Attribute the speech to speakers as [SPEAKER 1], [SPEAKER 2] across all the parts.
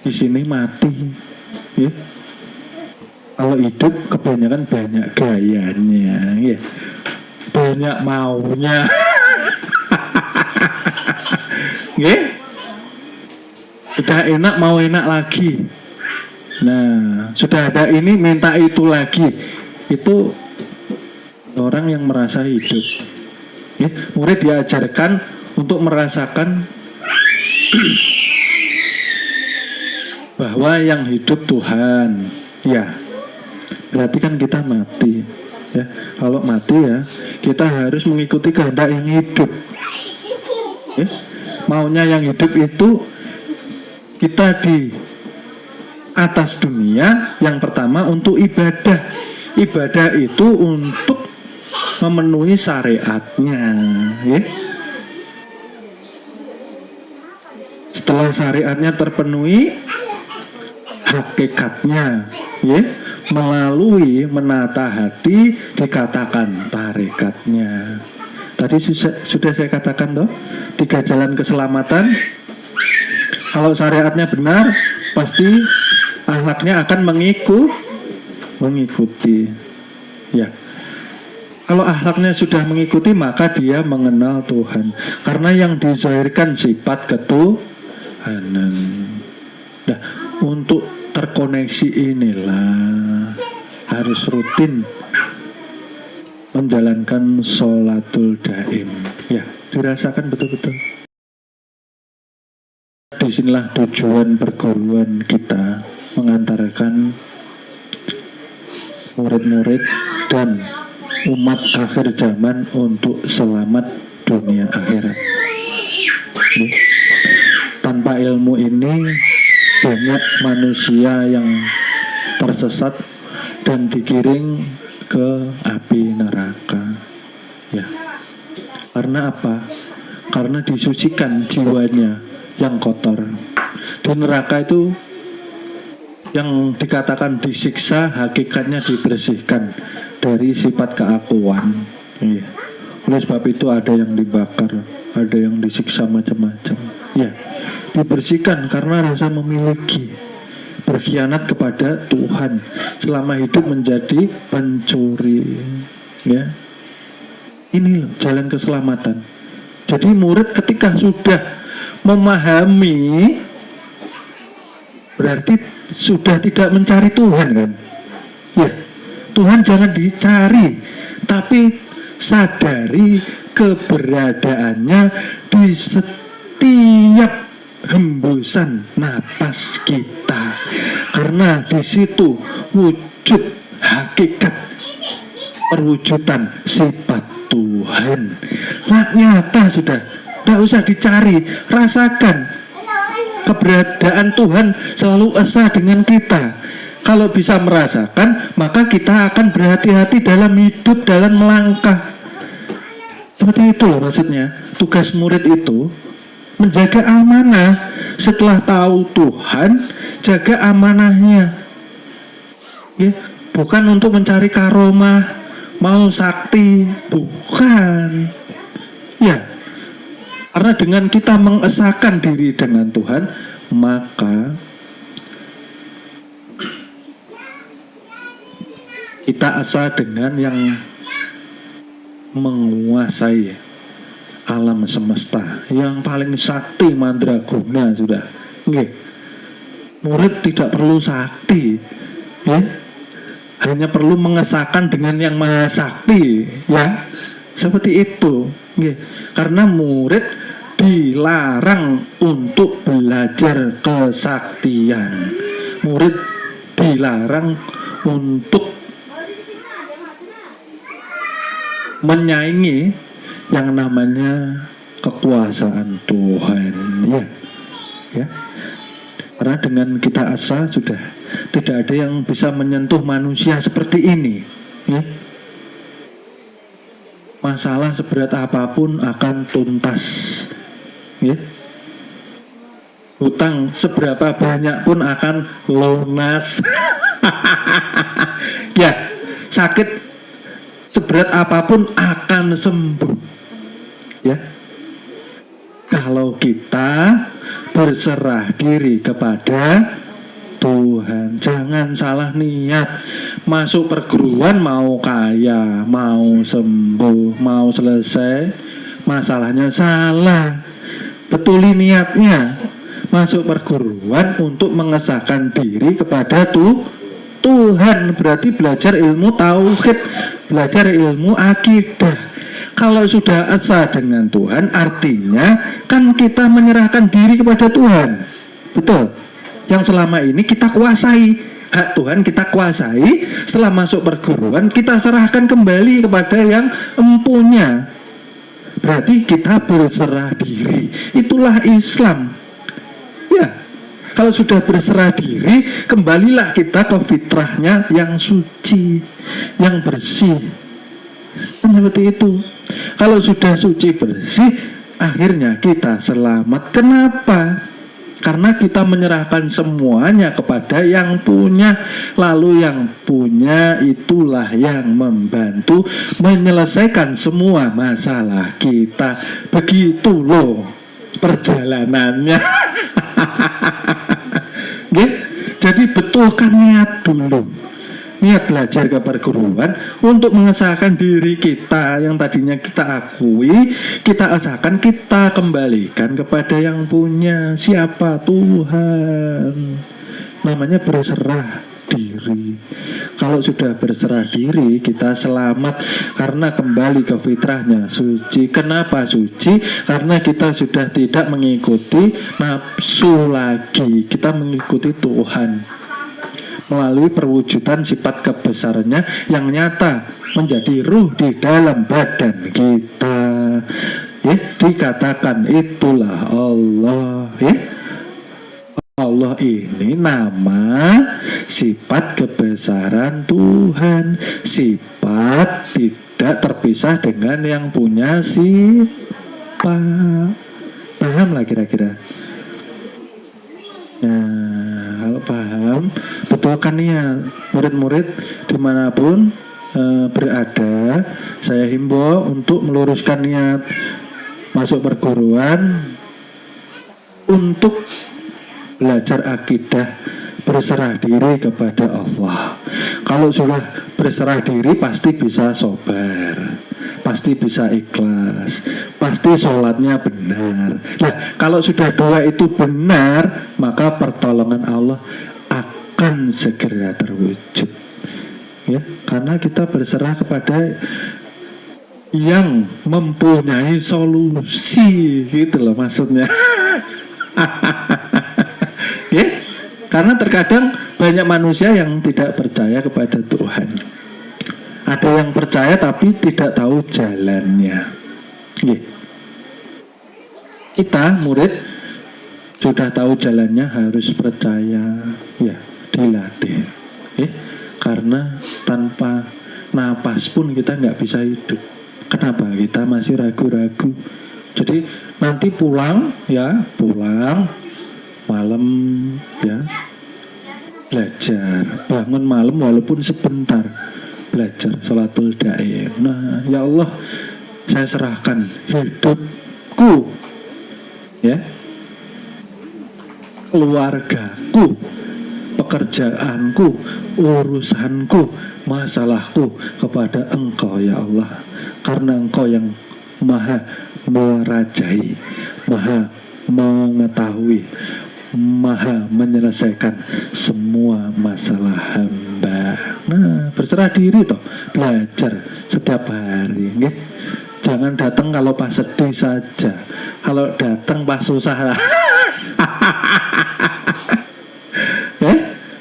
[SPEAKER 1] di sini mati. Ya. Kalau hidup kebanyakan banyak gayanya, ya. Banyak maunya. Ya. Sudah enak mau enak lagi. Nah, sudah ada ini minta itu lagi. Itu orang yang merasa hidup. Ya, murid diajarkan untuk merasakan bahwa yang hidup Tuhan. Ya, berarti kan kita mati. Ya, kalau mati ya kita harus mengikuti kehendak yang hidup. Ya, maunya yang hidup itu kita di atas dunia yang pertama untuk ibadah. Ibadah itu untuk memenuhi syariatnya, ya. Setelah syariatnya terpenuhi, hakikatnya, ya, melalui menata hati dikatakan tarikatnya. Tadi sudah saya katakan toh, 3 jalan keselamatan. Kalau syariatnya benar, pasti akhlaknya akan mengikuti. Ya. Kalau akhlaknya sudah mengikuti, maka dia mengenal Tuhan. Karena yang dizahirkan sifat ketuhanan. Nah, untuk terkoneksi inilah harus rutin menjalankan sholatul daim. Ya, dirasakan betul-betul. Disinilah tujuan perguruan kita, mengantarkan murid-murid dan umat akhir zaman untuk selamat dunia akhirat. Tanpa ilmu ini banyak manusia yang tersesat dan digiring ke api neraka. Ya. Karena apa? Karena disucikan jiwanya yang kotor. Di neraka itu yang dikatakan disiksa, hakikatnya dibersihkan dari sifat keakuan. Iya. Oleh sebab itu ada yang dibakar, ada yang disiksa macam-macam. Ya, dibersihkan karena rasa memiliki, berkhianat kepada Tuhan, selama hidup menjadi pencuri. Ya, ini loh jalan keselamatan. Jadi murid ketika sudah memahami, berarti sudah tidak mencari Tuhan kan? Ya, Tuhan jangan dicari, tapi sadari keberadaannya di setiap hembusan napas kita. Karena di situ wujud hakikat perwujudan sifat Tuhan. Nah, nyata sudah, tidak usah dicari, rasakan. Keberadaan Tuhan selalu esa dengan kita. Kalau bisa merasakan, maka kita akan berhati-hati dalam hidup, dalam melangkah. Seperti itu loh maksudnya. Tugas murid itu menjaga amanah. Setelah tahu Tuhan, jaga amanahnya. Ya, bukan untuk mencari karomah, mau sakti, bukan. Ya, karena dengan kita mengesahkan diri dengan Tuhan, maka kita asa dengan yang menguasai alam semesta, yang paling sakti mandraguna sudah. Nggih. Murid tidak perlu sakti, ya. Hanya perlu mengesahkan dengan yang maha sakti, ya. Seperti itu. Nggih. Karena murid dilarang untuk belajar kesaktian. Murid dilarang untuk menyaingi yang namanya kekuasaan Tuhan. Ya. Ya. Karena dengan kita asa sudah tidak ada yang bisa menyentuh manusia seperti ini. Ya. Masalah seberat apapun akan tuntas. Ya. Hutang seberapa banyak pun akan lunas. Ya, sakit seberat apapun akan sembuh. Ya. Kalau kita berserah diri kepada Tuhan. Jangan salah niat. Masuk perguruan mau kaya, mau sembuh, mau selesai, masalahnya salah. Betuli niatnya. Masuk perguruan untuk mengesahkan diri kepada Tuhan. Berarti belajar ilmu tauhid, belajar ilmu akidah. Kalau sudah asa dengan Tuhan, artinya kan kita menyerahkan diri kepada Tuhan. Betul? Yang selama ini kita kuasai, hak Tuhan kita kuasai. Setelah masuk perguruan, kita serahkan kembali kepada yang empunya. Berarti kita berserah diri. Itulah Islam. Ya, kalau sudah berserah diri, kembalilah kita ke fitrahnya yang suci, yang bersih. Kan seperti itu. Kalau sudah suci bersih, akhirnya kita selamat. Kenapa? Karena kita menyerahkan semuanya kepada yang punya. Lalu yang punya itulah yang membantu menyelesaikan semua masalah kita. Begitu loh perjalanannya. Jadi betulkan niat dulu. Niat belajar ke perguruan untuk mengesahkan diri kita yang tadinya kita akui, kita asahkan, kita kembalikan kepada yang punya. Siapa? Tuhan. Namanya berserah diri. Kalau sudah berserah diri, kita selamat karena kembali ke fitrahnya suci. Kenapa suci? Karena kita sudah tidak mengikuti nafsu lagi. Kita mengikuti Tuhan melalui perwujudan sifat kebesarannya yang nyata menjadi ruh di dalam badan kita. Dikatakan itulah Allah. Allah ini nama sifat kebesaran Tuhan, sifat tidak terpisah dengan yang punya sifat. Paham lah kira-kira? Nah, kalau paham, betulkan niat. Murid-murid dimanapun berada, saya himbau untuk meluruskan niat masuk perguruan untuk belajar akidah, berserah diri kepada Allah. Kalau sudah berserah diri pasti bisa sabar, pasti bisa ikhlas, pasti sholatnya benar. Nah, kalau sudah dua itu benar, maka pertolongan Allah akan segera terwujud. Ya, karena kita berserah kepada yang mempunyai solusi, gitu loh maksudnya. Ya, karena terkadang banyak manusia yang tidak percaya kepada Tuhan. Ada yang percaya tapi tidak tahu jalannya. Ya. Kita murid sudah tahu jalannya, harus percaya, ya, dilatih. Ya. Karena tanpa napas pun kita nggak bisa hidup. Kenapa? Kita masih ragu-ragu. Jadi nanti pulang malam, ya, belajar, bangun malam walaupun sebentar, belajar sholatul daim. Nah, ya Allah, saya serahkan hidupku, ya, keluargaku, pekerjaanku, urusanku, masalahku kepada Engkau ya Allah, karena Engkau yang maha merajai, maha mengetahui, maha menyelesaikan semua masalah hamba. Nah, berserah diri toh, belajar setiap hari, nggih. Jangan datang kalau pas sedih saja. Kalau datang pas susah.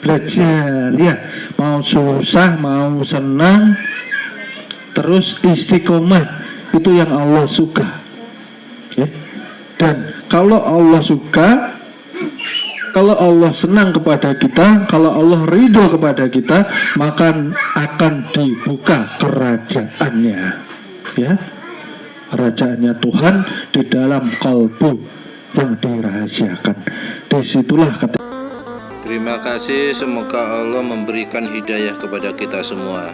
[SPEAKER 1] Belajar ya, mau susah, mau senang, terus istiqomah, itu yang Allah suka. Ya. Dan kalau Allah suka, kalau Allah senang kepada kita, kalau Allah ridho kepada kita, maka akan dibuka kerajaannya, ya, kerajaannya Tuhan di dalam kalbu yang dirahasiakan. Disitulah
[SPEAKER 2] Terima kasih, semoga Allah memberikan hidayah kepada kita semua.